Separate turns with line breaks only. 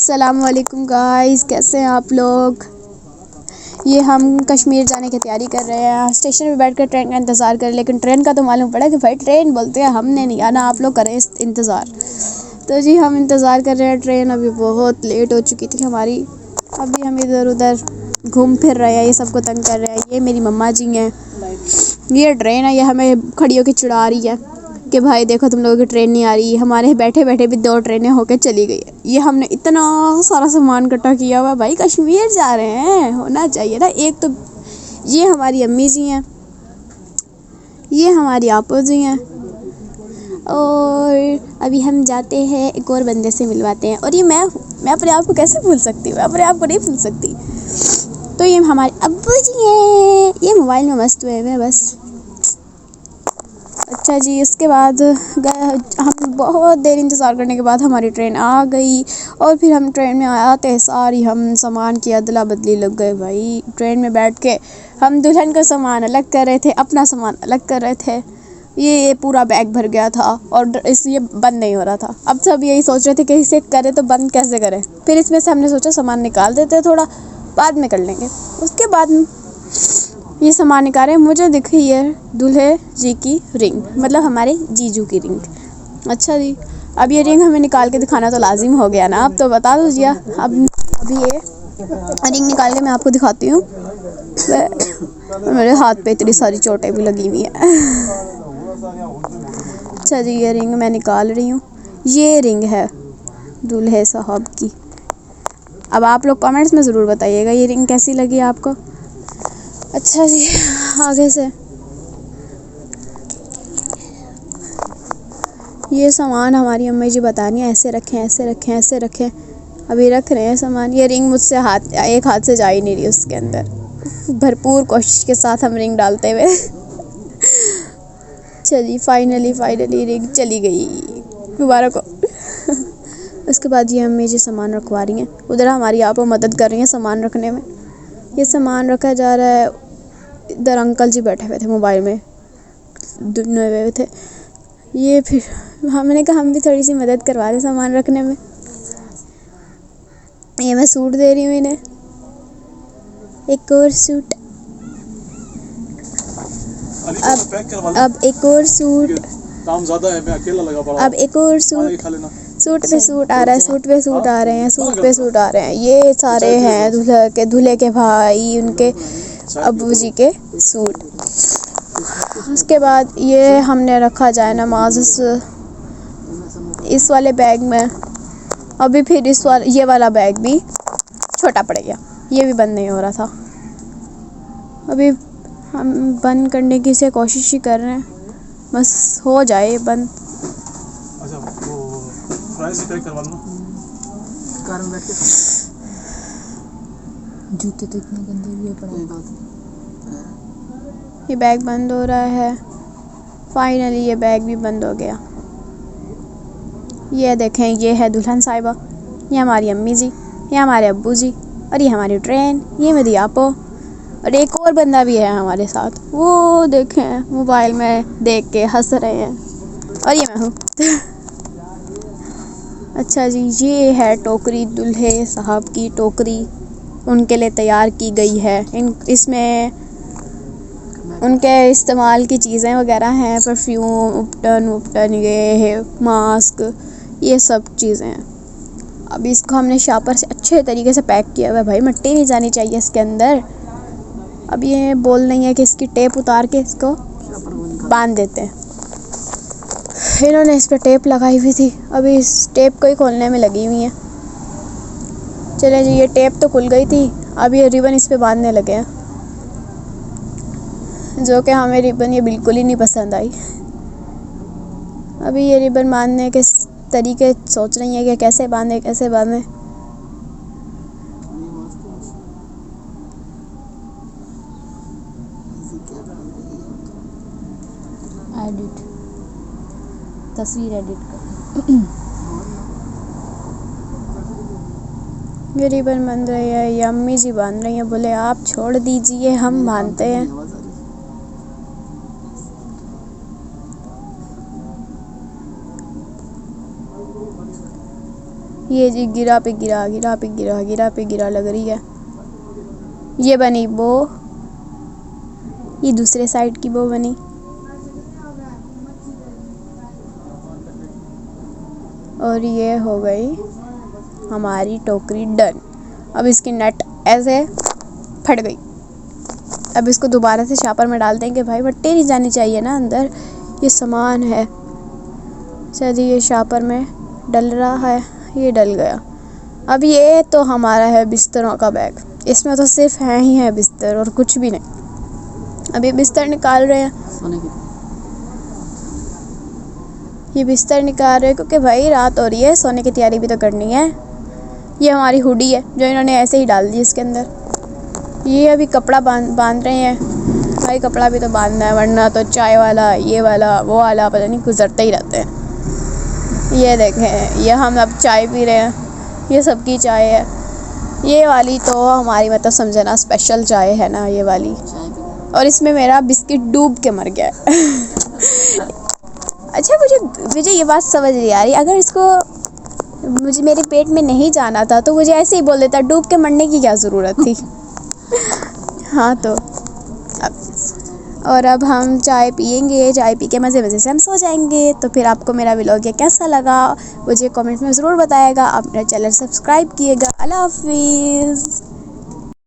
अस्सलाम वालेकुम गाइस, कैसे हैं आप लोग। ये हम कश्मीर जाने की तैयारी कर रहे हैं। स्टेशन पे बैठकर ट्रेन का इंतज़ार करें, लेकिन ट्रेन का तो मालूम पड़ा कि भाई ट्रेन बोलते हैं, हमने नहीं आना, आप लोग करें इंतज़ार। तो जी हम इंतज़ार कर रहे हैं। ट्रेन अभी बहुत लेट हो चुकी थी हमारी। अभी हम इधर उधर घूम फिर रहे हैं, ये सबको तंग कर रहे हैं। ये मेरी मम्मा जी हैं। ये ट्रेन है, ये हमें खड़ी होकर चिढ़ा रही है कि भाई देखो तुम लोगों की ट्रेन नहीं आ रही। हमारे बैठे बैठे भी 2 ट्रेनें होके चली गई है। ये हमने इतना सारा सामान इकट्ठा किया हुआ, भाई कश्मीर जा रहे हैं, होना चाहिए ना। एक तो ये हमारी अम्मी जी हैं, ये हमारी आपो जी हैं, और अभी हम जाते हैं एक और बंदे से मिलवाते हैं। और ये मैं अपने आप को कैसे भूल सकती हूँ, मैं अपने आप को नहीं भूल सकती। तो ये हमारे अब्बू जी हैं, ये मोबाइल में मस्त हुए हैं बस। अच्छा जी, इसके बाद हम बहुत देर इंतज़ार करने के बाद हमारी ट्रेन आ गई। और फिर हम ट्रेन में आते सारी हम सामान की अदला बदली लग गए। भाई ट्रेन में बैठ के हम दुल्हन का सामान अलग कर रहे थे, अपना सामान अलग कर रहे थे। ये पूरा बैग भर गया था और ये बंद नहीं हो रहा था। अब सब यही सोच रहे थे कि इसे करें तो बंद कैसे करें। फिर इसमें से हमने सोचा सामान निकाल देते, थोड़ा बाद में कर लेंगे। उसके बाद ये सामान निकाले, मुझे दिखी है दूल्हे जी की रिंग, मतलब हमारे जीजू की रिंग। अच्छा जी, अब ये रिंग हमें निकाल के दिखाना तो लाजिम हो गया ना। अब तो बता दीजिए। अब अभी ये रिंग निकाल के मैं आपको दिखाती हूँ। मेरे हाथ पे इतनी सारी चोटें भी लगी हुई हैं। अच्छा जी, ये रिंग मैं निकाल रही हूँ। ये रिंग है दूल्हे साहब की। अब आप लोग कमेंट्स में ज़रूर बताइएगा ये रिंग कैसी लगी आपको। अच्छा जी, आगे से ये सामान हमारी अम्मी जी बता रही हैं, ऐसे रखें ऐसे रखें ऐसे रखें। अभी रख रहे हैं सामान। ये रिंग मुझसे एक हाथ से जा ही नहीं रही उसके अंदर। भरपूर कोशिश के साथ हम रिंग डालते हुए चली फाइनली रिंग चली गई। मुबारक हो। उसके बाद ये अम्मी जी सामान रखवा रही हैं। उधर हमारी आपको मदद कर रही हैं सामान रखने में। ये सामान रखा जा रहा है। इधर अंकल जी बैठे हुए थे, मोबाइल में दुनिया हुए थे। ये फिर हमने कहा हम भी थोड़ी सी मदद करवा दें सामान रखने में। ये मैं सूट दे रही हूँ इन्हें, एक और सूट। अब एक और सूट, काम ज़्यादा है, मैं अकेला लगा पड़ा। अब एक और सूट, सूट पे सूट आ रहा है, सूट पे सूट आ रहे हैं, सूट पे सूट आ रहे हैं। ये सारे हैं दूल्हे के भाई, उनके अब्बू जी के सूट। उसके बाद ये हमने रखा जाए नमाज इस वाले बैग में। अभी फिर ये वाला बैग भी छोटा पड़ गया, ये भी बंद नहीं हो रहा था। अभी हम बंद करने की से कोशिश ही कर रहे हैं, बस हो जाए बंद। अच्छा वो फ्राई से पैक करवा लो, कार में बैठ के जूते तो इतने गंदे हुए पड़े। ये बैग बंद हो रहा है। फाइनली ये बैग भी बंद हो गया। ये देखें, ये है दुल्हन साहिबा, ये हमारी अम्मी जी, ये हमारे अब्बू जी, और ये हमारी ट्रेन, ये मेरी आपो, और एक और बंदा भी है हमारे साथ। वो देखें मोबाइल में देख के हंस रहे हैं, और ये मैं हूँ। अच्छा जी, ये है टोकरी, दूल्हे साहब की टोकरी उनके लिए तैयार की गई है। इसमें उनके इस्तेमाल की चीज़ें वगैरह हैं, परफ्यूम, उपटन, ये है मास्क, ये सब चीज़ें हैं। अभी इसको हमने शापर से अच्छे तरीके से पैक किया हुआ है। भाई मिट्टी नहीं जानी चाहिए इसके अंदर। अब ये बोल नहीं है कि इसकी टेप उतार के इसको बांध देते हैं। इन्होंने इस पर टेप लगाई हुई थी, अभी इस टेप को ही खोलने में लगी हुई हैं। चले जी, ये टेप तो खुल गई थी, अब ये रिबन इस पर बांधने लगे हैं, जो कि हमें रिबन ये बिल्कुल ही नहीं पसंद आई। अभी ये रिबन बांधने के तरीके सोच रही हैं कि कैसे बांधे। एडिट, तस्वीर एडिट कर। ये रिबन बांध रही है, ये अम्मी जी बांध रही हैं। बोले आप छोड़ दीजिए, हम बांधते हैं। ये जी गिरा पे गिरा, गिरा पे गिरा, गिरा पे गिरा लग रही है। ये बनी बो, ये दूसरे साइड की बो बनी। और ये हो गई हमारी टोकरी डन। अब इसकी नट ऐसे फट गई। अब इसको दोबारा से शापर में डाल देंगे भाई, मट्टी नहीं जानी चाहिए ना अंदर, ये सामान है। चलिए ये शापर में डल रहा है, ये डल गया। अब ये तो हमारा है बिस्तरों का बैग, इसमें तो सिर्फ है ही है बिस्तर और कुछ भी नहीं। अब ये बिस्तर निकाल रहे हैं, ये बिस्तर निकाल रहे हैं क्योंकि भाई रात हो रही है, सोने की तैयारी भी तो करनी है। ये हमारी हुडी है जो इन्होंने ऐसे ही डाल दी इसके अंदर। ये अभी कपड़ा बांध रहे हैं भाई, कपड़ा भी तो बांधना है वरना तो चाय वाला ये वाला वो वाला पता नहीं गुजरते ही रहते हैं। ये देखें, ये हम अब चाय पी रहे हैं, ये सबकी चाय है। ये वाली तो हमारी मतलब समझे ना स्पेशल चाय है ना ये वाली। और इसमें मेरा बिस्किट डूब के मर गया अच्छा मुझे ये बात समझ नहीं आ रही, अगर इसको मुझे मेरे पेट में नहीं जाना था तो मुझे ऐसे ही बोल देता, डूब के मरने की क्या ज़रूरत थी हाँ तो अब हम चाय पियेंगे, चाय पी के मज़े मज़े से हम सो जाएंगे। तो फिर आपको मेरा व्लॉग ये कैसा लगा मुझे कमेंट में ज़रूर बताइएगा। आप मेरा चैनल सब्सक्राइब कीजिएगा। अल्लाह हाफिज़।